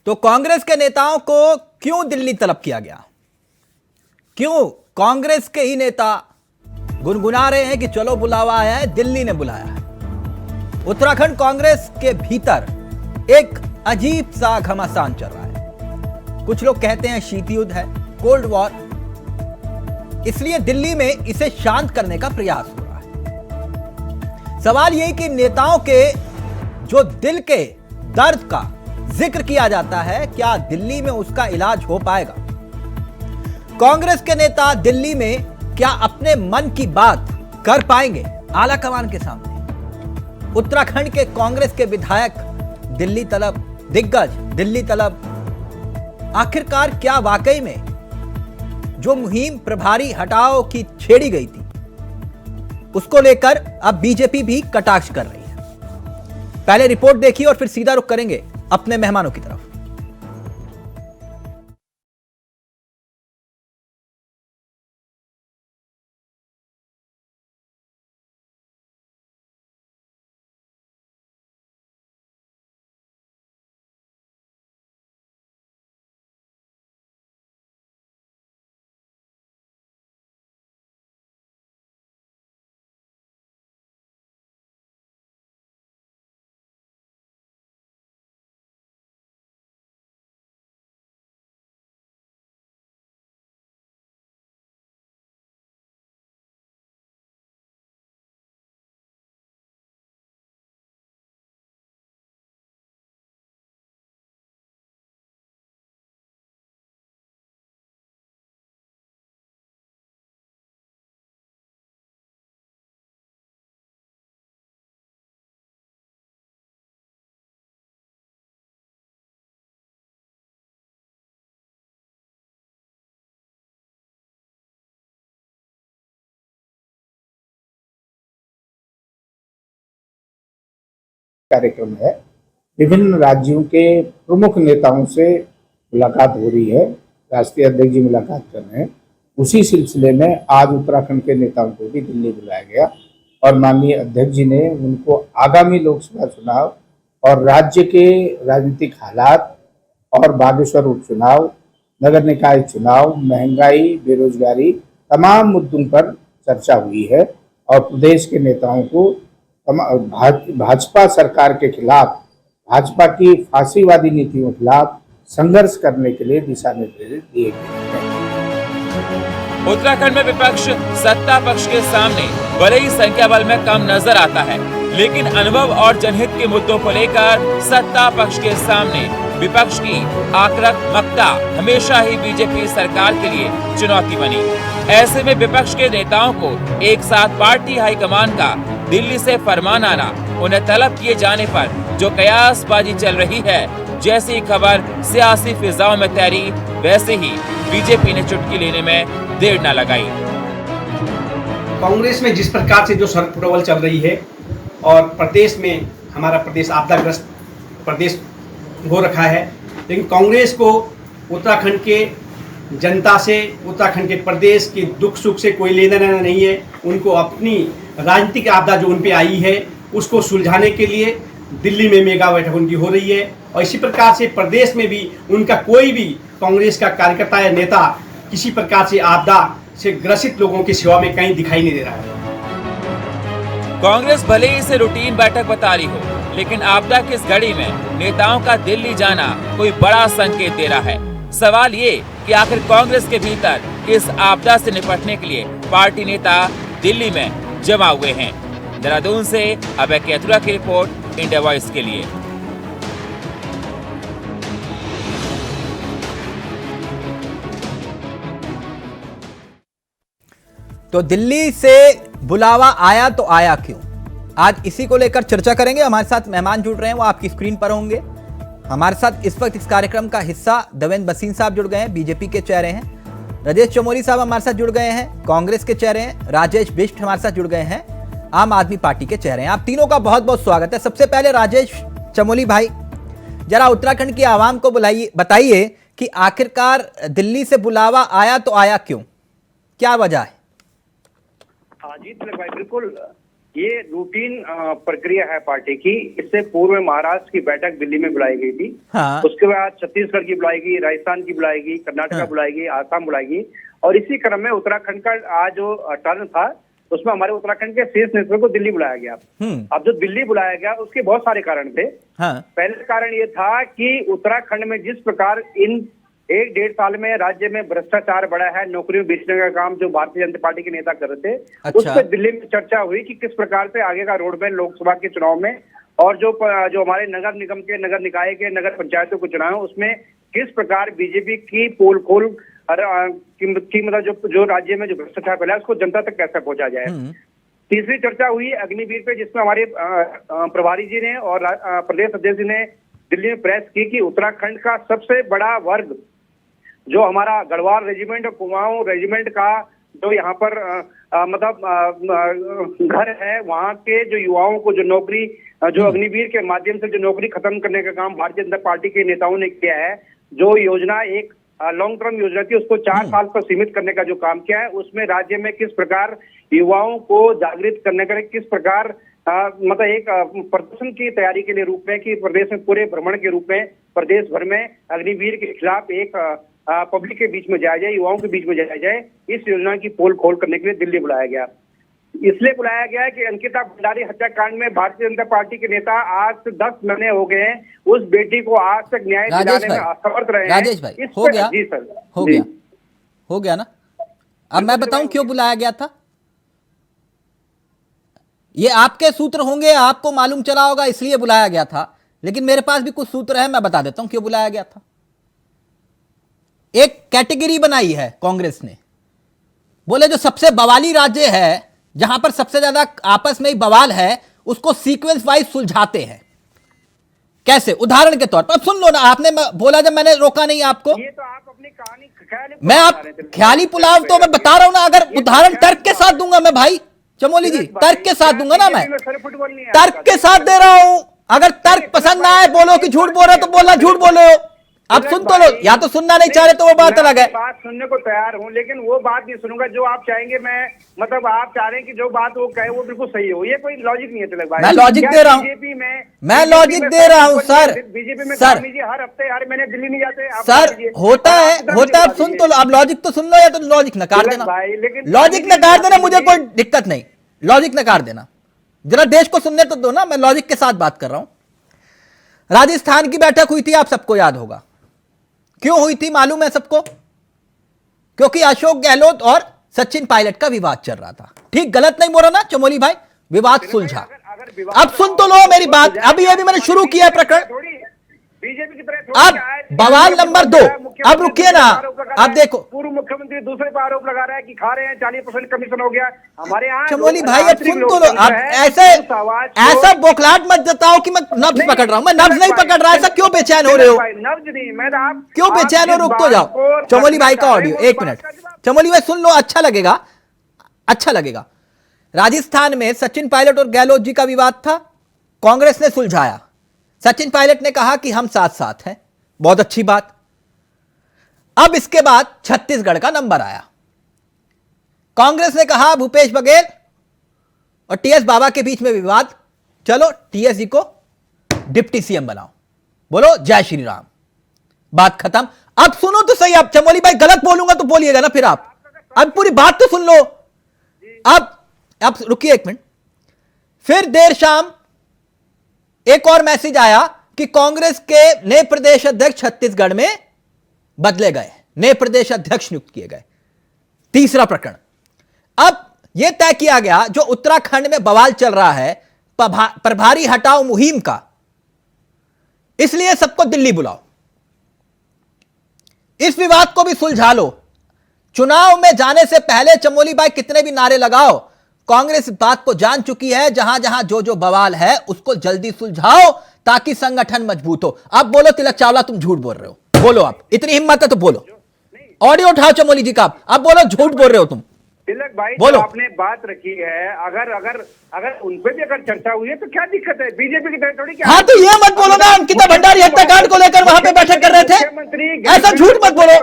तो कांग्रेस के नेताओं को क्यों दिल्ली तलब किया गया? क्यों कांग्रेस के ही नेता गुनगुना रहे हैं कि चलो बुलावा आया है, दिल्ली ने बुलाया है? उत्तराखंड कांग्रेस के भीतर एक अजीब सा घमासान चल रहा है। कुछ लोग कहते हैं शीत युद्ध है, कोल्ड वॉर, इसलिए दिल्ली में इसे शांत करने का प्रयास हो रहा है। सवाल यह कि नेताओं के जो दिल के दर्द का जिक्र किया जाता है, क्या दिल्ली में उसका इलाज हो पाएगा? कांग्रेस के नेता दिल्ली में क्या अपने मन की बात कर पाएंगे आला कमान के सामने? उत्तराखंड के कांग्रेस के विधायक दिल्ली तलब, दिग्गज दिल्ली तलब। आखिरकार क्या वाकई में जो मुहिम प्रभारी हटाओ की छेड़ी गई थी, उसको लेकर अब बीजेपी भी कटाक्ष कर रही है? पहले रिपोर्ट देखिए और फिर सीधा रुख करेंगे अपने मेहमानों की तरफ। कार्यक्रम है। विभिन्न राज्यों के प्रमुख नेताओं से मुलाकात हो रही है, राष्ट्रीय अध्यक्ष जी मुलाकात कर रहे हैं। उसी सिलसिले में आज उत्तराखंड के नेताओं को भी दिल्ली बुलाया गया और माननीय अध्यक्ष जी ने उनको आगामी लोकसभा चुनाव और राज्य के राजनीतिक हालात और बागेश्वर उपचुनाव, नगर निकाय चुनाव, महंगाई, बेरोजगारी, तमाम मुद्दों पर चर्चा हुई है और प्रदेश के नेताओं को भाजपा सरकार के खिलाफ, भाजपा की फांसीवादी नीतियों के खिलाफ संघर्ष करने के लिए दिशा निर्देश दिए गए हैं। उत्तराखंड में विपक्ष सत्ता पक्ष के सामने भले ही संख्या बल में कम नजर आता है, लेकिन अनुभव और जनहित के मुद्दों को लेकर सत्ता पक्ष के सामने विपक्ष की आक्रामकता हमेशा ही बीजेपी सरकार के लिए चुनौती बनी। ऐसे में विपक्ष के नेताओं को एक साथ पार्टी हाईकमान का दिल्ली से फरमान आना, उन्हें तलब किए जाने पर जो कयासबाजी चल रही है, जैसी खबर सियासी फिजाओं में तैरी, वैसे ही बीजेपी ने चुटकी लेने में देर न लगाई। कांग्रेस में जिस प्रकार से जो शरद पुरवल चल रही है और प्रदेश में हमारा प्रदेश आपदाग्रस्त प्रदेश हो रखा है, लेकिन कांग्रेस को उत्तराखंड के जनता से, उत्तराखंड के प्रदेश के दुख सुख से कोई लेना देना नहीं है। उनको अपनी राजनीतिक आपदा जो उन पे आई है उसको सुलझाने के लिए दिल्ली में मेगा बैठक उनकी हो रही है और इसी प्रकार से प्रदेश में भी उनका कोई भी कांग्रेस का कार्यकर्ता या नेता किसी प्रकार से आपदा से ग्रसित लोगों की सेवा में कहीं दिखाई नहीं दे रहा है। कांग्रेस भले ही इसे रूटीन बैठक बता रही हो, लेकिन आपदा की इस घड़ी में नेताओं का दिल्ली जाना कोई बड़ा संकेत दे रहा है। सवाल ये कि आखिर कांग्रेस के भीतर इस आपदा से निपटने के लिए पार्टी नेता दिल्ली में जमा हुए हैं। देहरादून से अभय कैथुरा की रिपोर्ट, इंडिया वॉइस के लिए। तो दिल्ली से बुलावा आया तो आया क्यों? आज इसी को लेकर चर्चा करेंगे। हमारे साथ मेहमान जुड़ रहे हैं, वो आपकी स्क्रीन पर होंगे। हमारे साथ इस वक्त इस कार्यक्रम का हिस्सा देवेंद्र भसीन साहब जुड़ गए हैं, बीजेपी के चेहरे हैं। राजेश चमोली साहब हमारे साथ जुड़ गए हैं, कांग्रेस के चेहरे हैं। राजेश बिष्ट हमारे साथ जुड़ गए हैं, आम आदमी पार्टी के चेहरे हैं। आप तीनों का बहुत बहुत स्वागत है। सबसे पहले राजेश चमोली भाई, जरा उत्तराखंड की आवाम को बताइए कि आखिरकार दिल्ली से बुलावा आया तो आया क्यों, क्या वजह है? जी तिलक भाई, बिल्कुल ये रूटीन प्रक्रिया है पार्टी की। इससे पूर्व में महाराष्ट्र की बैठक दिल्ली में बुलाई गई थी। हाँ। उसके बाद छत्तीसगढ़ की बुलाएगी, राजस्थान की बुलाएगी, कर्नाटक बुलाएगी, आसाम बुलाएगी, और इसी क्रम में उत्तराखंड का आज जो टर्न था उसमें हमारे उत्तराखंड के शीर्ष नेतृत्व को दिल्ली बुलाया गया। अब जो दिल्ली बुलाया गया उसके बहुत सारे कारण थे। हाँ। पहले कारण ये था कि उत्तराखंड में जिस प्रकार इन 1-1.5 साल में राज्य में भ्रष्टाचार बढ़ा है, नौकरियों बेचने का काम जो भारतीय जनता पार्टी के नेता कर रहे थे, अच्छा। उस पर दिल्ली में चर्चा हुई कि किस प्रकार से आगे का रोड मैप लोकसभा के चुनाव में और जो हमारे नगर निगम के, नगर निकाय के, नगर पंचायतों के चुनाव उसमें किस प्रकार बीजेपी की पोल खोल की मतलब जो राज्य में जो भ्रष्टाचार फैला है उसको जनता तक कैसे पहुंचा जाए। तीसरी चर्चा हुई अग्निवीर पे, जिसमें हमारे प्रभारी जी ने और प्रदेश अध्यक्ष जी ने दिल्ली में प्रेस की कि उत्तराखंड का सबसे बड़ा वर्ग जो हमारा गढ़वाल रेजिमेंट और कुमाऊं रेजिमेंट का जो यहाँ पर घर है, वहाँ के जो युवाओं को जो नौकरी जो अग्निवीर के माध्यम से जो नौकरी खत्म करने का काम भारतीय जनता पार्टी के नेताओं ने किया है। जो योजना एक लॉन्ग टर्म योजना थी उसको 4 साल पर सीमित करने का जो काम किया है, उसमें राज्य में किस प्रकार युवाओं को जागृत करने का किस प्रकार मतलब एक प्रदर्शन की तैयारी के लिए रूप में कि प्रदेश में पूरे भ्रमण के रूप में प्रदेश भर में अग्निवीर के खिलाफ एक पब्लिक के बीच में जाया जाए, युवाओं के बीच में जाया जाए, इस योजना की पोल खोल करने के लिए दिल्ली बुलाया गया। इसलिए बुलाया गया है कि अंकिता भंडारी हत्याकांड में भारतीय जनता पार्टी के नेता आज से 10 महीने हो गए हैं, उस बेटी को आज तक न्याय दिलाने में असमर्थ रहे हैं। राजेश भाई, हो गया? जी सर, हो गया ना। अब मैं बताऊं क्यों बुलाया गया था। ये आपके सूत्र होंगे, आपको मालूम चला होगा इसलिए बुलाया गया था, लेकिन मेरे पास भी कुछ सूत्र है, मैं बता देता हूं क्यों बुलाया गया था। एक कैटेगरी बनाई है कांग्रेस ने, बोले जो सबसे बवाली राज्य है, जहां पर सबसे ज्यादा आपस में ही बवाल है, उसको सीक्वेंस वाइज सुलझाते हैं। कैसे? उदाहरण के तौर पर सुन लो ना, आपने बोला जब मैंने रोका नहीं आपको। ये तो आप अपनी कहानी मैं आप ख्याली पुलाव तो मैं बता रहा हूं ना, अगर उदाहरण तर्क के साथ दूंगा मैं भाई चमोली जी, तर्क के साथ दूंगा ना, मैं तर्क के साथ दे रहा हूं। अगर तर्क पसंद ना आए, बोलो कि झूठ बोल रहे हो तो बोलना झूठ बोलो। अब सुन तो लो, या तो सुनना नहीं चाह रहे तो वो बात अलग है। बात सुनने को तैयार हूं, लेकिन वो बात नहीं सुनूंगा जो आप चाहेंगे। मैं मतलब आप चाह रहे हैं कि जो बात वो कहे वो बिल्कुल सही हो, ये कोई लॉजिक नहीं है तिलक भाई। मैं लॉजिक दे रहा हूं, मैं लॉजिक दे रहा हूं सर। बीजेपी में सर हर हफ्ते हर महीने दिल्ली नहीं जाते सर, होता है। अब सुन तो लो, अब लॉजिक तो सुन लो या तो लॉजिक नकार देना। लॉजिक नकार देना, मुझे कोई दिक्कत नहीं, लॉजिक नकार देना। जरा देश को सुनने तो दो ना, मैं लॉजिक के साथ बात कर रहा हूं। राजस्थान की बैठक हुई थी, आप सबको याद होगा। क्यों हुई थी मालूम है सबको? क्योंकि अशोक गहलोत और सचिन पायलट का विवाद चल रहा था। ठीक गलत नहीं बोल रहा ना चमोली भाई? विवाद सुलझा। अब सुन तो लो मेरी बात, अभी मैंने शुरू किया है प्रकरण। बीजेपी की तरह अब बवाल नंबर 2, अब रुकिए ना, अब देखो पूर्व मुख्यमंत्री दूसरे पर आरोप लगा रहा है कि खा रहे हैं, 40% कमीशन हो गया हमारे यहाँ। चमोली भाई अब सुन तो लो, अब ऐसा बोखलाहट मत जताओ कि मैं नब्ज पकड़ रहा हूं। मैं नब्ज नहीं पकड़ रहा, ऐसा क्यों बेचैन हो रहे हो? नब्ज नहीं, मैं आप क्यों बेचैन हो? रुक तो जाओ। चमोली भाई का ऑडियो, 1 मिनट चमोली भाई सुन लो, अच्छा लगेगा, अच्छा लगेगा। राजस्थान में सचिन पायलट और गहलोत जी का विवाद था, कांग्रेस ने सुलझाया। सचिन पायलट ने कहा कि हम साथ साथ हैं, बहुत अच्छी बात। अब इसके बाद छत्तीसगढ़ का नंबर आया। कांग्रेस ने कहा भूपेश बघेल और टीएस बाबा के बीच में विवाद, चलो टीएस जी को डिप्टी सीएम बनाओ, बोलो जय श्री राम, बात खत्म। अब सुनो तो सही, अब चमोली भाई गलत बोलूंगा तो बोलिएगा ना फिर आप। अब पूरी बात तो सुन लो। अब रुकिए 1 मिनट। फिर देर शाम एक और मैसेज आया कि कांग्रेस के नए प्रदेश अध्यक्ष छत्तीसगढ़ में बदले गए, नए प्रदेश अध्यक्ष नियुक्त किए गए। तीसरा प्रकरण, अब यह तय किया गया जो उत्तराखंड में बवाल चल रहा है प्रभारी हटाओ मुहिम का, इसलिए सबको दिल्ली बुलाओ, इस विवाद को भी सुलझा लो। चुनाव में जाने से पहले चमोली भाई कितने भी नारे लगाओ, कांग्रेस इस बात को जान चुकी है, जहां जहां जो बवाल है उसको जल्दी सुलझाओ ताकि संगठन मजबूत हो। अब बोलो तिलक चावला तुम झूठ बोल रहे हो, बोलो, आप इतनी हिम्मत है तो बोलो, ऑडियो उठाओ चमोली जी का। अब बोलो झूठ बोल रहे हो तुम, तिलक भाई बोलो। आपने बात रखी है, अगर उन पे भी अगर चर्चा हुई है तो क्या दिक्कत है? बीजेपी की तरह थोड़ी। हाँ तो ये मत बोलो ना अंकिता भंडारी हत्याकांड को लेकर वहां पे बैठक कर रहे थे, ऐसा झूठ मत बोलो।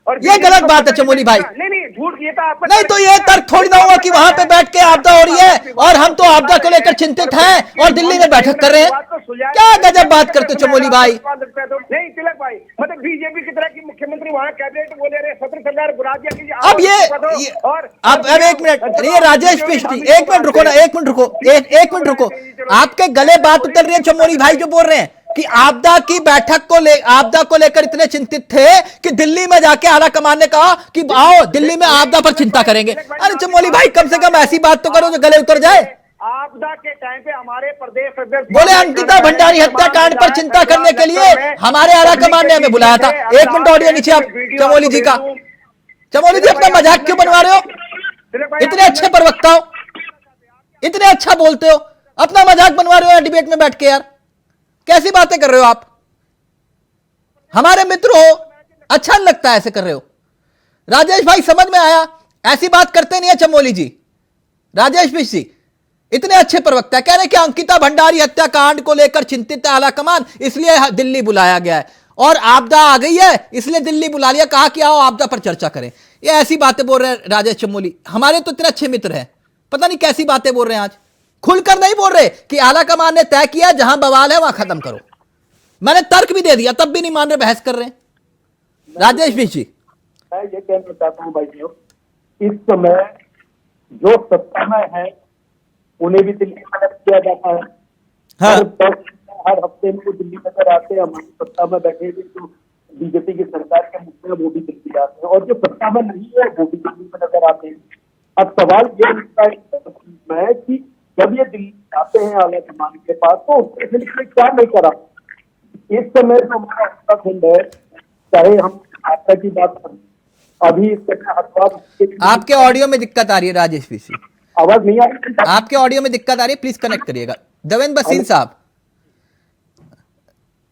और ये गलत बात है चमोली भाई। नहीं नहीं, झूठ ये तो आपका नहीं तो ये तर्क थोड़ी ना हुआ कि वहां पे बैठ के आपदा हो रही है और हम तो आपदा को लेकर चिंतित हैं और दिल्ली में बैठक कर रहे हैं। क्या गजब बात करते हो चमोली भाई। नहीं तिलक भाई, मतलब बीजेपी की तरह की मुख्यमंत्री वहाँ कैबिनेट वो ले रहे, सत्र सरकार बुला दिया। अब ये अब एक मिनट, ये राजेश पिछली, एक मिनट रुको ना, एक मिनट रुको। आपके गले बात उतर रही है चमोली भाई जो बोल रहे हैं कि आपदा की बैठक आपदा को लेकर इतने चिंतित थे कि दिल्ली में जाके आला कमान ने कहा कि आओ दिल्ली में आपदा पर चिंता करेंगे। अरे चमोली भाई कम से कम ऐसी बात तो करो जो गले उतर जाए। आपदा के टाइम पे हमारे प्रदेश अध्यक्ष बोले अंकिता भंडारी हत्याकांड पर चिंता करने के लिए हमारे आला कमान ने हमें बुलाया था। एक मिनट ऑडियो नीचे आप चमोली जी का। चमोली जी अपना मजाक क्यों बनवा रहे हो? इतने अच्छे प्रवक्ता हो, इतने अच्छा बोलते हो, अपना मजाक बनवा रहे हो डिबेट में बैठ के। यार कैसी बातें कर रहे हो आप? हमारे मित्र हो, अच्छा नहीं लगता ऐसे कर रहे हो। राजेश भाई समझ में आया, ऐसी बात करते नहीं है चमोली जी। राजेश जी इतने अच्छे प्रवक्ता कह रहे हैं कि अंकिता भंडारी हत्याकांड को लेकर चिंतित है आला कमान, इसलिए दिल्ली बुलाया गया है और आपदा आ गई है इसलिए दिल्ली बुला लिया, कहा कि आओ आपदा पर चर्चा करें। ये ऐसी बातें बोल रहे हैं राजेश चमोली। हमारे तो इतने अच्छे मित्र हैं, पता नहीं कैसी बातें बोल रहे हैं आज। खुलकर नहीं बोल रहे कि आला कमान ने तय किया जहां बवाल है वहां खत्म करो। मैंने तर्क भी दे दिया तब भी नहीं मान रहे, बहस कर रहे हैं। राजेश जी मैं ये कहना चाहता हूँ भाइयों, इस समय जो सत्ता में है उन्हें भी दिल्ली में नजर किया जाता है। हाँ। हर हफ्ते में वो दिल्ली नजर आते हैं। हमारी सत्ता में बैठे हुए जो बीजेपी की सरकार के मुद्दे हैं वो भी दिल्ली आते हैं और जो सत्ता में नहीं है वो भी दिल्ली में नजर आते हैं। अब सवाल ये उठता है कि जब ये दिल्ली आते हैं आला कमान के पास तो उसके लिए क्या नहीं करा। इस समय जो हमारा उत्तराखंड है, चाहे हम आपदा की बात करें, अभी इस समय हरिद्वार आपके ऑडियो में दिक्कत आ रही है राजेश जी, आवाज नहीं आ रही। आपके ऑडियो में दिक्कत आ रही है, प्लीज कनेक्ट करिएगा। देवेंद्र बसीन साहब,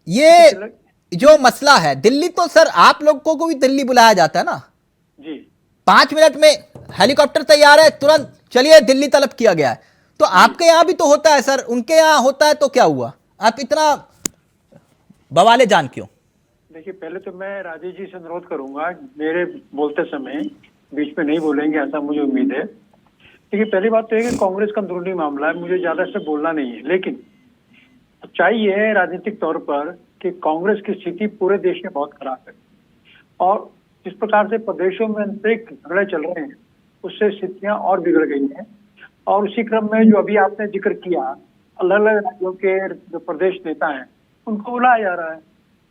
ये जो मसला है दिल्ली, तो सर आप लोगों को भी दिल्ली बुलाया जाता है ना जी। 5 मिनट में हेलीकॉप्टर तैयार है, तुरंत चलिए दिल्ली तलब किया गया है। तो आपके यहां भी तो होता है सर, उनके यहां होता है तो क्या हुआ? आप इतना बवाले जान क्यों? देखिए, पहले तो मैं राजेश जी से अनुरोध करूंगा, मेरे बोलते समय बीच में नहीं बोलेंगे ऐसा मुझे उम्मीद है। देखिए, पहली बात तो है कि कांग्रेस का अंदरूनी मामला है, मुझे ज्यादा इससे बोलना नहीं है। लेकिन सच्चाई ये है राजनीतिक तौर पर कि कांग्रेस की स्थिति पूरे देश में बहुत खराब है और जिस प्रकार से प्रदेशों में आंतरिक झगड़े चल रहे हैं उससे स्थितियां और बिगड़ गई हैं। और उसी क्रम में जो अभी आपने जिक्र किया, अलग अलग राज्यों के जो प्रदेश नेता हैं उनको बुलाया जा रहा है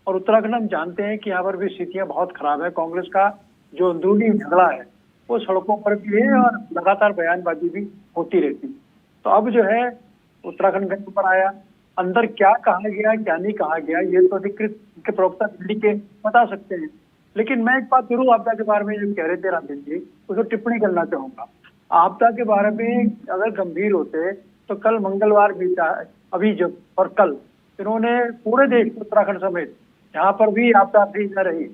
और उत्तराखंड हम जानते हैं कि यहाँ पर भी स्थितियां बहुत खराब है। कांग्रेस का जो अंदरूनी झगड़ा है वो सड़कों पर भी है और लगातार बयानबाजी भी होती रहती है। तो अब जो है उत्तराखंड के ऊपर आया, अंदर क्या कहा गया क्या नहीं कहा गया ये तो अधिकृत के प्रवक्ता दिल्ली के बता सकते हैं। लेकिन मैं एक बात जरूर आपदा के बारे में जो कह रहे थे राजेश जी, उसको टिप्पणी करना चाहूंगा। आपदा के बारे में अगर गंभीर होते तो कल मंगलवार बीता, अभी जब और कल इन्होंने पूरे देश उत्तराखंड समेत जहाँ पर भी आपदा फ्री न रही,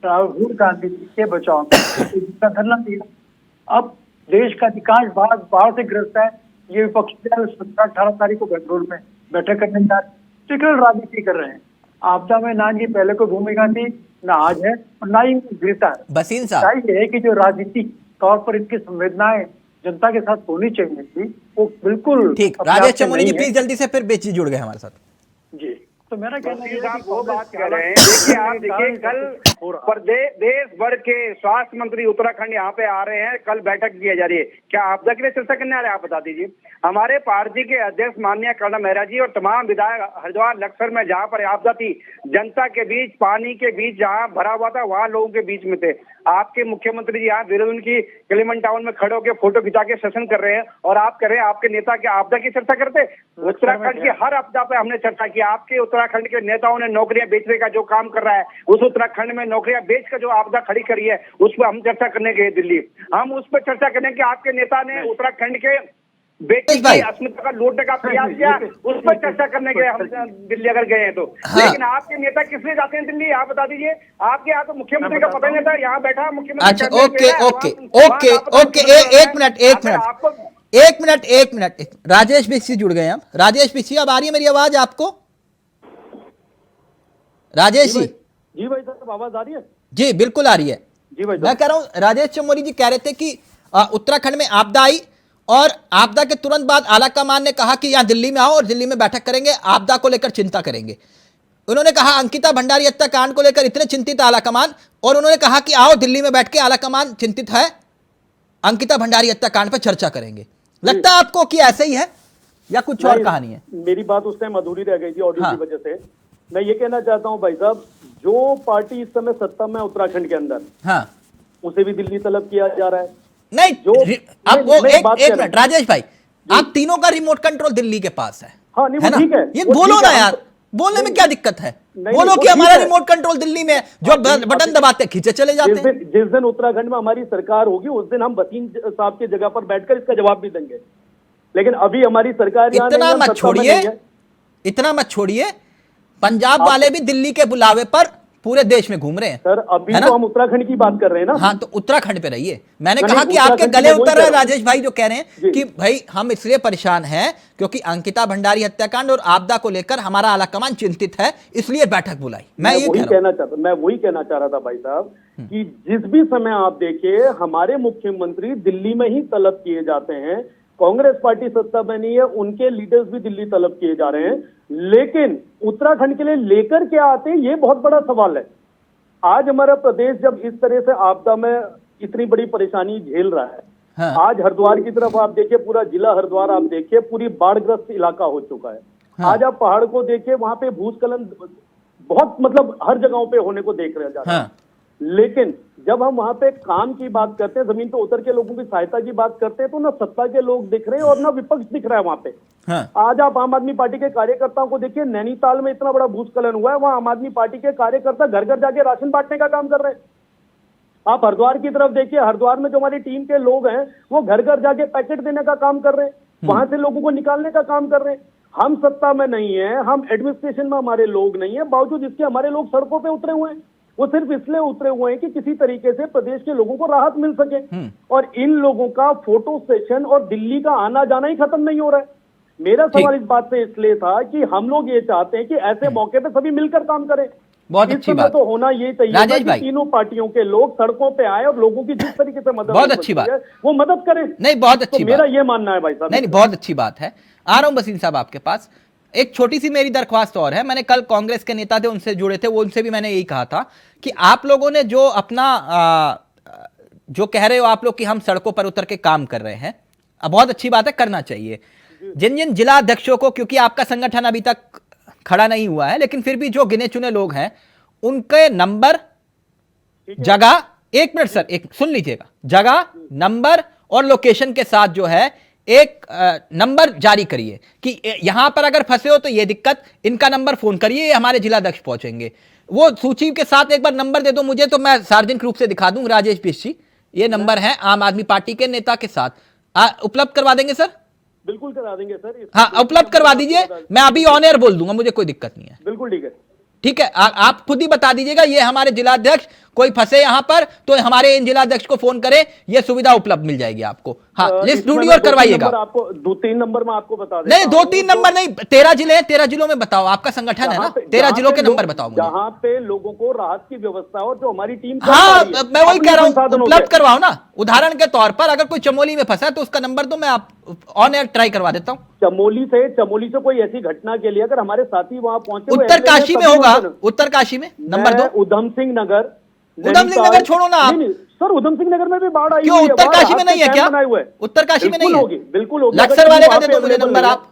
राहुल गांधी के बचाव में धरना दिया। अब देश का अधिकांश भाग बाढ़ से ग्रस्त है। ये विपक्षी दल 17-18 तारीख को बेंगलुरु में बैठक करने जा रहे, टिकल राजनीति कर रहे हैं। आपदा में ना इनकी पहले कोई भूमिका थी, ना आज है और ना ही गिरता है। बसीन साहब, ये है कि जो राजनीतिक तौर पर इनकी संवेदनाएं जनता के साथ होनी चाहिए थी वो बिल्कुल ठीक। राजेश चमोली जी प्लीज जल्दी से, फिर बेची जुड़ गए हमारे साथ जी। तो मेरा कहना है आप वो बात कर रहे हैं, देखिए आप देखिए कल देश भर के स्वास्थ्य मंत्री उत्तराखंड यहाँ पे आ रहे हैं, कल बैठक की जा रही है। क्या आपदा के लिए चर्चा करने आ रहे हैं? आप बता दीजिए। हमारे पार्टी के अध्यक्ष माननीय कर्नल मेहरा जी और तमाम विधायक हरिद्वार लक्सर में जहाँ पर आपदा थी, जनता के बीच, पानी के बीच जहाँ भरा हुआ था वहाँ लोगों के बीच में थे। आपके मुख्यमंत्री जी यहाँ देहरादून की क्लेमेंट टाउन में खड़े होकर फोटो खिंचा के सेशन कर रहे हैं और आप कह रहे हैं आपके नेता के आपदा की चर्चा करते। उत्तराखंड की हर आपदा पे हमने चर्चा की। आपके उत्तराखंड के नेताओं ने नौकरियां बेचने का जो काम कर रहा है, उस उत्तराखंड में नौकरियां बेच कर जो आपदा खड़ी करी है उस पर हम चर्चा करने गए दिल्ली। हम उस पर चर्चा करें कि आपके नेता ने उत्तराखंड के बेटी की अस्मिता का लूटने का प्रयास किया, उस पर चर्चा करने गए हम दिल्ली अगर गए हैं तो। लेकिन आपके नेता किस लिए जाते हैं दिल्ली? आप बता दीजिए। आपके यहाँ तो मुख्यमंत्री का पता ही नहीं था, यहाँ बैठा मुख्यमंत्री। अच्छा, ओके, एक मिनट। राजेश बिस्सी जुड़ गए हम। राजेश बिस्सी, अब आ रही है मेरी आवाज आपको? राजेश जी जी भाई साहब, आवाज आ रही है? जी बिल्कुल आ रही है। जी भाई मैं कह रहा हूं राजेश चमोली जी कह रहे थे कि उत्तराखंड में आपदा आई और आपदा के तुरंत बाद आलाकमान ने कहा कि यहां दिल्ली में आओ और दिल्ली में बैठक करेंगे, आपदा को लेकर चिंता करेंगे। उन्होंने कहा अंकिता भंडारी हत्याकांड को लेकर इतने चिंतित आलाकमान, और उन्होंने कहा कि आओ दिल्ली में बैठ के आलाकमान चिंतित है, अंकिता भंडारी हत्याकांड पर चर्चा करेंगे। लगता है आपको कि ऐसे ही है या कुछ और कहानी है? मेरी बात उस टाइम अधूरी रह गई थी ऑडियो हाँ। की वजह से। मैं ये कहना चाहता हूँ भाई साहब, जो पार्टी इस समय सत्ता में उत्तराखंड के अंदर, हाँ उसे भी दिल्ली तलब किया जा रहा है। नहीं आप वो मैं बात एक कर रहा मिनट राजेश भाई, आप तीनों का रिमोट कंट्रोल दिल्ली के पास है। हाँ, नहीं, है वो ना? ठीक है, ये वो बोलो ठीक ना है, यार, बोलने में क्या दिक्कत है? नहीं, बोलो वो कि ठीक हमारा है। रिमोट कंट्रोल दिल्ली में है, जो बटन दबाते खींचे चले जाते हैं। जिस दिन उत्तराखंड में हमारी सरकार होगी, उस दिन हम वसीम साहब की जगह पर बैठकर इसका जवाब भी देंगे। लेकिन अभी हमारी सरकार यहाँ नहीं इतना है, हम मत सत्ता में छोड़िए, नहीं है। इतना मत छोड़िए, पंजाब वाले भी दिल्ली के बुलावे पर पूरे देश में घूम रहे हैं। सर अभी है ना? तो हम उत्तराखंड की बात कर रहे हैं ना। हाँ तो उत्तराखंड पे रहिए। मैंने नहीं, कहा कि आपके उत्तराखंड गले की मैं उतर वही रहे हैं कह रहा हूं। राजेश भाई, जो कह रहे हैं जी। कि भाई हम इसलिए परेशान हैं क्योंकि अंकिता भंडारी हत्याकांड और आपदा को लेकर हमारा आलाकमान चिंतित है, इसलिए बैठक बुलाई। मैं ये कह रहा हूं। मैं वही कहना चाह रहा था भाई साहब कि जिस भी समय आप देखिए, हमारे मुख्यमंत्री दिल्ली में ही तलब किए जाते हैं। कांग्रेस पार्टी सत्ता में नहीं है, उनके लीडर्स भी दिल्ली तलब किए जा रहे हैं। लेकिन उत्तराखंड के लिए लेकर क्या आते हैं, ये बहुत बड़ा सवाल है। आज हमारा प्रदेश जब इस तरह से आपदा में इतनी बड़ी परेशानी झेल रहा है, हाँ। आज हरिद्वार की तरफ आप देखिए, पूरा जिला हरिद्वार आप देखिए, पूरी बाढ़ग्रस्त इलाका हो चुका है। हाँ। आज आप पहाड़ को देखिए, वहां पे भूस्खलन बहुत मतलब हर जगहों पे होने को देख रहे जा रहे हैं। हाँ। लेकिन जब हम वहां पे काम की बात करते हैं, जमीन पे उतर के लोगों की सहायता की बात करते हैं, तो ना सत्ता के लोग दिख रहे हैं और ना विपक्ष दिख रहा है वहां पे। हाँ। आज आप आम आदमी पार्टी के कार्यकर्ताओं को देखिए, नैनीताल में इतना बड़ा भूस्खलन हुआ है, वहां आम आदमी पार्टी के कार्यकर्ता घर घर जाके राशन बांटने का काम कर रहे हैं। आप हरिद्वार की तरफ देखिए, हरिद्वार में जो हमारी टीम के लोग हैं, वो घर घर जाके पैकेट देने का काम कर रहे हैं, वहां से लोगों को निकालने का काम कर रहे हैं। हम सत्ता में नहीं है, हम एडमिनिस्ट्रेशन में हमारे लोग नहीं है, बावजूद इसके हमारे लोग सड़कों पे उतरे हुए हैं। वो सिर्फ इसलिए उतरे हुए हैं कि किसी तरीके से प्रदेश के लोगों को राहत मिल सके। और इन लोगों का फोटो सेशन और दिल्ली का आना जाना ही खत्म नहीं हो रहा है। मेरा सवाल इस बात से इसलिए था कि हम लोग ये चाहते हैं कि ऐसे मौके पे सभी मिलकर काम करें। बहुत इस अच्छी समय बात। तो होना ये चाहिए राजेश कि भाई। तीनों पार्टियों के लोग सड़कों पे आए और लोगों की जिस तरीके से मदद बहुत हो अच्छी सकती बात। है, वो मदद करें। नहीं बहुत अच्छी तो बात। मेरा ये मानना है भाई साहब। नहीं बहुत अच्छी बात है। आ रहा हूं वसीम साहब आपके पास। एक छोटी सी मेरी दरख्वास्त और है, मैंने कल कांग्रेस के नेता थे उनसे जुड़े थे, वो उनसे भी मैंने यही कहा था कि आप लोगों ने जो अपना जो कह रहे हो आप लोग कि हम सड़कों पर उतर के काम कर रहे हैं, बहुत अच्छी बात है, करना चाहिए। जिन जिन जिला अध्यक्षों को, क्योंकि आपका संगठन अभी तक खड़ा नहीं हुआ है, लेकिन फिर भी जो गिने चुने लोग हैं उनके नंबर, जगह, एक मिनट सर, एक सुन लीजिएगा, जगह, नंबर और लोकेशन के साथ जो है एक नंबर जारी करिए कि यहां पर अगर फंसे हो तो ये दिक्कत, इनका नंबर फोन करिए, ये हमारे जिला अध्यक्ष पहुंचेंगे। वो सूची के साथ एक बार नंबर दे दो मुझे, तो मैं सार्वजनिक रूप से दिखा दूं। राजेश पिशी, ये नंबर है आम आदमी पार्टी के नेता के साथ। उपलब्ध करवा देंगे सर? बिल्कुल करा देंगे सर। हाँ उपलब्ध करवा दीजिए, मैं अभी ऑन एयर बोल दूंगा, मुझे कोई दिक्कत नहीं है। बिल्कुल ठीक है। ठीक है, आप खुद ही बता दीजिएगा, ये हमारे जिलाध्यक्ष कोई फंसे यहां पर तो हमारे इन जिलाध्यक्ष को फोन करें, ये सुविधा उपलब्ध मिल जाएगी आपको। हाँ लिस्ट ढूंढिए और करवाइएगा। आपको 2-3 नंबर में आपको बता देता नहीं 2-3 नंबर नहीं, 13 जिले हैं, 13 जिलों में बताओ, आपका संगठन है ना, 13 जिलों के नंबर बताओ मुझे, जहां पे लोगों को राहत की व्यवस्था और जो हमारी टीम। हाँ मैं वही कह रहा हूं, उपलब्ध करवाओ ना। उदाहरण के तौर पर अगर कोई चमोली में फंसा है तो उसका नंबर तो मैं आप ऑन एयर ट्राई करवा देता हूं। चमोली से कोई ऐसी घटना के लिए अगर हमारे साथी वहां पहुंचे, उत्तरकाशी में होगा, उत्तरकाशी में नंबर 2, उधम सिंह नगर। छोड़ो ना आप सर, उधम सिंह नगर में भी बाढ़ आई। क्यों उत्तरकाशी में नहीं है क्या? उत्तरकाशी में नहीं है? बिल्कुल होगी। लक्सर वाले का दे दो मुझे नंबर आप।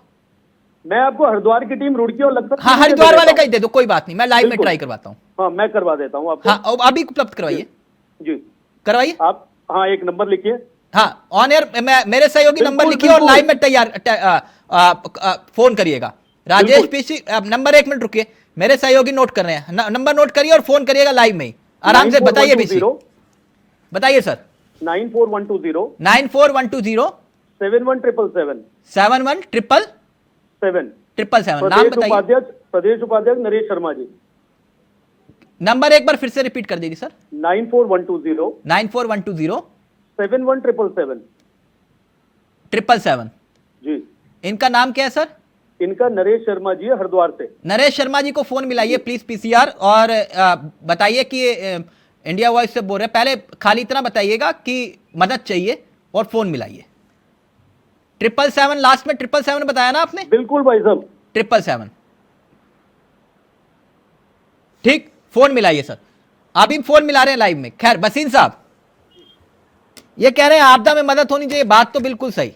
मैं आपको हरिद्वार की टीम, रुड़की और लक्सर। हाँ हरिद्वार वाले का ही दे दो, कोई बात नहीं, मैं लाइव में ट्राई करवाता हूँ। हाँ मैं करवा देता हूँ आपको। हाँ अभी उपलब्ध करवाइए जी, करवाइए आप। हाँ एक नंबर लिखिए। हाँ ऑन एयर मेरे सहयोगी नंबर लिखिए और लाइव में तैयार फोन करिएगा। राजेश पीसी, नंबर 1 मिनट रुकिए, मेरे सहयोगी नोट कर रहे हैं, नंबर नोट करिए और फोन करिएगा लाइव में ही, आराम से बताइए। पीसी बताइए सर। 94120 94120 71777 71777 नाम बताइए। प्रदेश उपाध्यक्ष नरेश शर्मा जी। नंबर एक बार फिर से रिपीट कर दीजिए सर। 94120 71777 777 जी। इनका नाम क्या है सर? इनका नरेश शर्मा जी है, हरिद्वार से। नरेश शर्मा जी को फोन मिलाइए प्लीज पीसीआर, और बताइए कि इंडिया वॉइस से बोल रहे हैं। पहले खाली इतना बताइएगा कि मदद चाहिए और फोन मिलाइए। 777 लास्ट में 777 बताया ना आपने? बिल्कुल भाई साहब। 777 ठीक, फोन मिलाइए सर। अभी फोन मिला रहे हैं लाइव में। खैर बसीन साहब ये कह रहे हैं आपदा में मदद होनी चाहिए, बात तो बिल्कुल सही।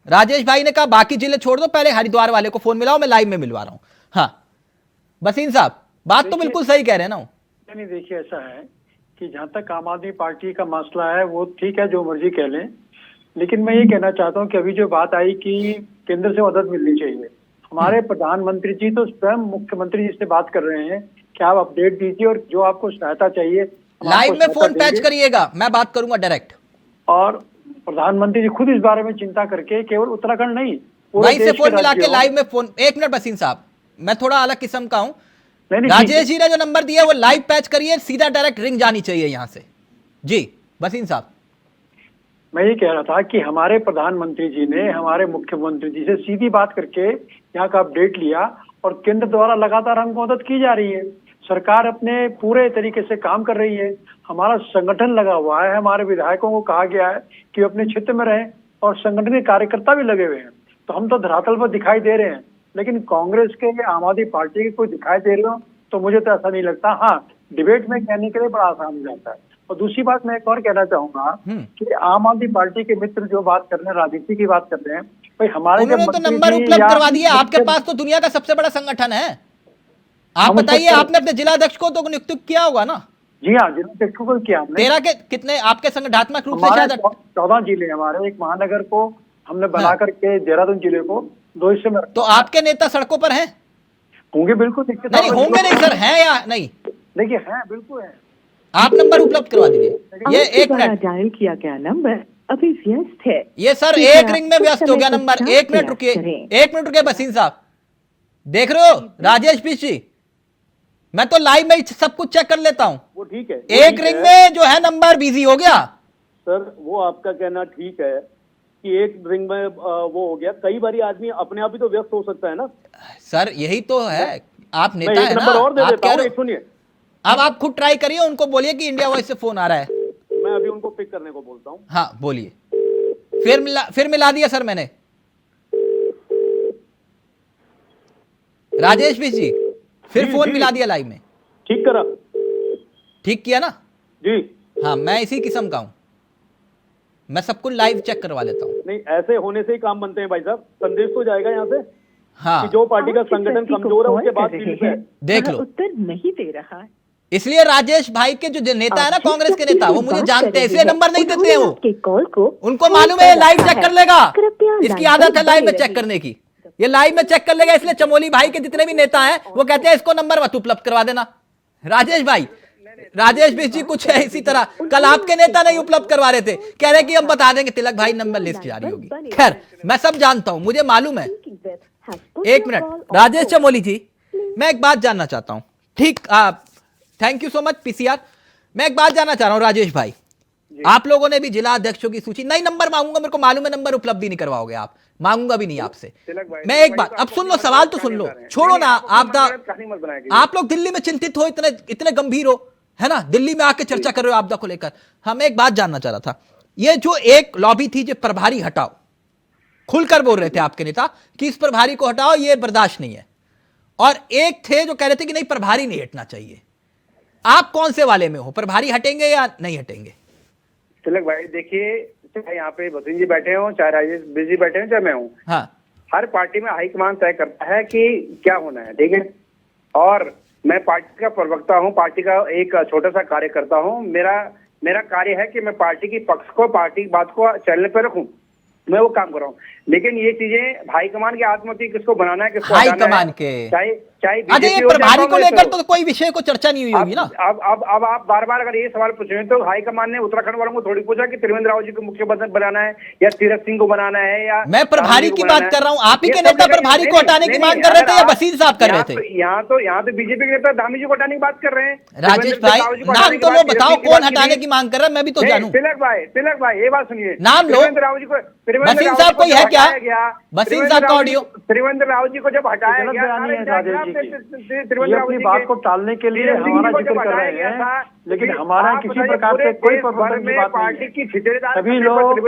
राजेश भाई ने कहा बाकी जिले छोड़ दो, पहले हरिद्वार वाले को फोन मिलाओ, मैं लाइव में मिलवा रहा हूं। हाँ बसीन साहब बात तो बिल्कुल सही कह रहे हैं ना। नहीं देखिए, ऐसा है कि जहां तक आम आदमी पार्टी का मसला है वो ठीक है, जो मर्जी कह लें, लेकिन मैं ये कहना चाहता हूं कि अभी जो बात आई कि केंद्र से मदद मिलनी चाहिए, हमारे प्रधानमंत्री जी तो स्वयं मुख्यमंत्री जी से बात कर रहे हैं कि आप अपडेट दीजिए और जो आपको सहायता चाहिए लाइव में फोन पैच करिएगा, मैं बात करूंगा डायरेक्ट। और प्रधानमंत्री जी खुद इस बारे में चिंता करके केवल उत्तराखंड नहीं वहीं से फोन मिला के लाइव में फोन। एक मिनट बसीन साहब, मैं थोड़ा अलग किस्म का हूं। राजेश जी ने जो नंबर दिया वो लाइव पैच करिए, सीधा डायरेक्ट रिंग जानी चाहिए यहां से। जी बसीन साहब, मैं ये कह रहा था कि हमारे प्रधानमंत्री जी ने हमारे मुख्यमंत्री जी से सीधी बात करके यहाँ का अपडेट लिया और केंद्र द्वारा लगातार हमको मदद की जा रही है। सरकार अपने पूरे तरीके से काम कर रही है, हमारा संगठन लगा हुआ है, हमारे विधायकों को कहा गया है कि अपने क्षेत्र में रहें और संगठन के कार्यकर्ता भी लगे हुए हैं। तो हम तो धरातल पर दिखाई दे रहे हैं, लेकिन कांग्रेस के आम आदमी पार्टी के कोई दिखाई दे रहे हो तो मुझे तो ऐसा नहीं लगता। हाँ, डिबेट में कहने के लिए बड़ा आसान हो जाता है। और दूसरी बात मैं एक और कहना चाहूंगा कि आम आदमी पार्टी के मित्र जो बात कर रहे हैं, राजनीति की बात कर रहे हैं, भाई हमारे उन्होंने तो नंबर उपलब्ध करवा दिए। आपके पास तो दुनिया का सबसे बड़ा संगठन है। आप बताइए, आपने अपने जिलाध्यक्ष को तो नियुक्त किया होगा ना? जी हाँ, जिलाध्यक्ष को किया हमने। 13 के कितने आपके संगठनात्मक रूप से? शायद 14 जिले हमारे, एक महानगर को हमने बना करके देहरादून जिले को 2 हिस्से में। तो आपके नेता सड़कों पर हैं? होंगे बिल्कुल। नहीं होंगे नहीं सर, हैं या नहीं? देखिए हैं, बिल्कुल है। आप नंबर उपलब्ध करवा दीजिए। ये एक मिनट, डायल किया गया नंबर अभी व्यस्त है। ये सर एक रिंग में व्यस्त हो गया नंबर। एक मिनट रुकिए, एक मिनट रुकिए बसीन साहब। देख रहे हो राजेश जी, मैं तो लाइव में सब कुछ चेक कर लेता हूं। वो ठीक है, एक रिंग में जो है नंबर बिजी हो गया। सर वो आपका कहना ठीक है कि एक रिंग में वो हो गया। कई बार आदमी अपने आप ही तो व्यस्त हो सकता है ना सर, यही तो है, आप नेता मैं है एक ना। नंबर और दे आप देता कह हूं, रहे हो, सुनिए। अब आप खुद ट्राई करिए, उनको बोलिए कि इंडिया वॉइस से फोन आ रहा है। मैं अभी उनको पिक करने को बोलता हूँ। हाँ बोलिए। फिर मिला दिया सर मैंने। राजेश जी फिर फोन मिला दिया लाइव में। ठीक करा? ठीक किया ना? जी हाँ, मैं इसी किस्म का हूं, मैं सब कुछ लाइव चेक करवा लेता हूँ। नहीं, ऐसे होने से ही काम बनते हैं भाई साहब। संदेश तो जाएगा यहाँ से हाँ, कि जो पार्टी का संगठन कमजोर है उसके बाद फील्ड पे है। देख लो, उत्तर नहीं दे रहा। इसलिए राजेश भाई के जो नेता है ना, कांग्रेस के नेता, वो मुझे जानते हैं, इसलिए नंबर नहीं देते हैं वो। कॉल को उनको मालूम है लाइव चेक कर लेगा, इसकी आदत है लाइव में चेक करने की। ये लाइव में चेक कर लेगा, इसलिए चमोली भाई के जितने भी नेता हैं वो कहते हैं इसको नंबर मत उपलब्ध करवा देना। राजेश भाई, राजेश जी कुछ है इसी तरह। कल आपके नेता नहीं उपलब्ध करवा रहे थे, कह रहे कि हम बता देंगे तिलक भाई नंबर लिस्ट जारी होगी। खैर मैं सब जानता हूं, मुझे मालूम है। एक मिनट राजेश चमोली जी, मैं एक बात जानना चाहता हूं। ठीक, thank you so much PCR. मैं एक बात जानना चाह रहा हूं राजेश भाई, आप लोगों ने भी जिला अध्यक्षों की सूची, नहीं नंबर मांगूंगा, मेरे को मालूम है नंबर उपलब्ध ही नहीं करवाओगे आप, मांगूंगा भी नहीं आपसे। मैं एक बात, अब सुन लो, सवाल तो सुन लो, छोड़ो ना आप लोग दिल्ली में चिंतित हो, इतने गंभीर हो, है ना, दिल्ली में आके चर्चा कर रहे हो आपदा को लेकर। हम एक बात जानना चाह रहा था, ये जो एक लॉबी थी जो प्रभारी हटाओ, खुलकर बोल रहे थे आपके नेता कि इस प्रभारी को हटाओ, ये बर्दाश्त नहीं है, और एक थे जो कह रहे थे कि नहीं प्रभारी नहीं हटना चाहिए। आप कौन से वाले में हो, प्रभारी हटेंगे या नहीं हटेंगे? तिलक भाई देखिए, चाहे यहाँ पे बसिन जी बैठे हो, चाहे राजेश जी बैठे हो, चाहे मैं हूँ, हाँ, हर पार्टी में हाईकमान तय करता है कि क्या होना है, ठीक है। और मैं पार्टी का प्रवक्ता हूँ, पार्टी का एक छोटा सा कार्यकर्ता हूँ। मेरा कार्य है कि मैं पार्टी की पक्ष को, पार्टी की बात को चैनल पर रखूं, मैं वो काम कर रहा हूँ। लेकिन ये चीजें हाईकमान के आत्महत्या, किसको बनाना है, किसको हाईकमान के, चाहे अरे ये प्रभारी को लेकर तो कोई विषय को चर्चा नहीं हुई होगी ना। अब आप बार बार अगर ये सवाल पूछ रहे हैं तो हाईकमान ने उत्तराखंड वालों को थोड़ी पूछा कि त्रिवेंद्र रावत जी को मुख्यमंत्री बनाना है या तीरथ सिंह को बनाना है, या मैं प्रभारी की बात कर रहा हूँ। आप ही के नेता प्रभारी को हटाने की मांग कर रहे थे या बसीर साहब कर रहे थे? यहाँ तो बीजेपी के नेता धामी जी को हटाने की बात कर रहे हैं। राजेश भाई नाम तो लो, बताओ कौन हटाने की मांग कर रहा है, मैं भी तो जानूं। तिलक भाई ये बात सुनिए, नाम लो। बसीर साहब कोई है क्या? बसीर साहब का ऑडियो। त्रिवेंद्र रावत जी को जब हटाया गया, ये अपनी बात को टालने के लिए हमारा जिक्र कर रहे हैं, लेकिन हमारा किसी प्रकार से कोई परिवर्तन की बात नहीं है। सभी लोग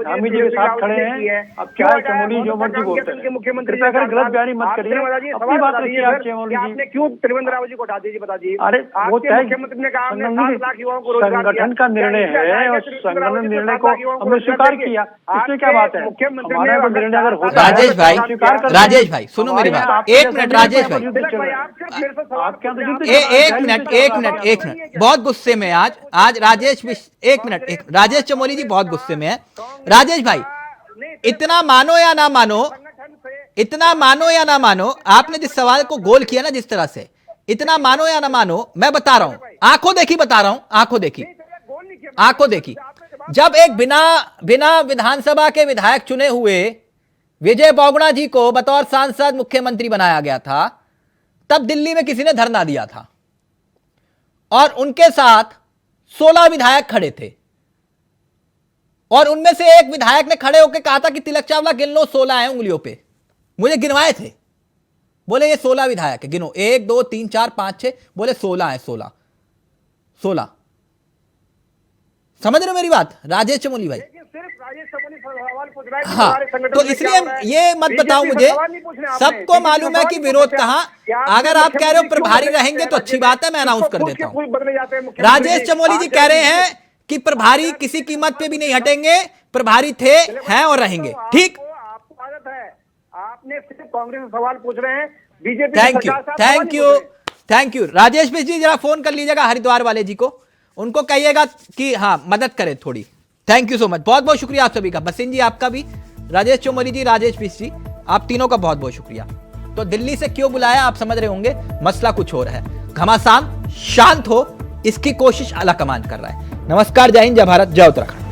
हामी जी के साथ खड़े हैं। अब क्या चमोली जो मर्जी बोलते हैं, कृपया कर गलत बयानी मत करिए, अपनी बात रखिए आप चमोली जी। क्यों त्रिवेंद्र रावत जी को हटा दीजिए, बता दीजिए। अरे वो तय मुख्यमंत्री ने कहा हमने 7 लाख युवाओं को रोजगार दिया। संगठन का निर्णय है और संगठन निर्णय को हमने स्वीकार किया, इसमें क्या बात है। हमारा तो निर्णय अगर होता है राजेश भाई सुनो मेरी बात, 1 मिनट राजेश भाई, एक मिनट, बहुत गुस्से में आज राजेश, 1 मिनट, राजेश चमोली जी बहुत गुस्से में है। राजेश भाई, इतना मानो या ना मानो, आपने जिस सवाल को गोल किया ना जिस तरह से, इतना मानो या ना मानो, मैं बता रहा हूं, आंखों देखी बता रहा हूं, आंखों देखी। जब एक बिना विधानसभा के विधायक चुने हुए विजय बोगड़ा जी को बतौर सांसद मुख्यमंत्री बनाया गया था, तब दिल्ली में किसी ने धरना दिया था और उनके साथ 16 विधायक खड़े थे और उनमें से एक विधायक ने खड़े होकर कहा था कि तिलक चावला गिन लो, 16 हैं उंगलियों पे। मुझे गिनवाए थे, बोले ये 16 विधायक है, गिनो 1 2 3 4 5 6, बोले 16 है, 16। समझ रहे हो मेरी बात राजेश चमोली भाई? हाँ, तो इसलिए ये मत बताओ मुझे, सबको मालूम है कि विरोध कहां। अगर आप कह रहे हो प्रभारी रहेंगे तो अच्छी बात है, मैं अनाउंस कर देता हूं। राजेश चमोली जी कह रहे हैं कि प्रभारी किसी कीमत पे भी नहीं हटेंगे, प्रभारी थे, हैं और रहेंगे। ठीक, आपको आदत है, आपने सिर्फ कांग्रेस से सवाल पूछ रहे हैं, BJP. Thank you Rajesh Mishra ji, जरा फोन कर लीजिएगा हरिद्वार वाले जी को, उनको कहिएगा कि हाँ मदद करें थोड़ी। थैंक यू सो मच, बहुत बहुत शुक्रिया आप सभी का, बसिन जी आपका भी, राजेश चमोली जी, राजेश मिश्र जी, आप तीनों का बहुत बहुत शुक्रिया। तो दिल्ली से क्यों बुलाया आप समझ रहे होंगे, मसला कुछ और है। घमासान शांत हो, इसकी कोशिश आला कमान कर रहा है। नमस्कार, जय हिंद, जय भारत, जय उत्तराखंड।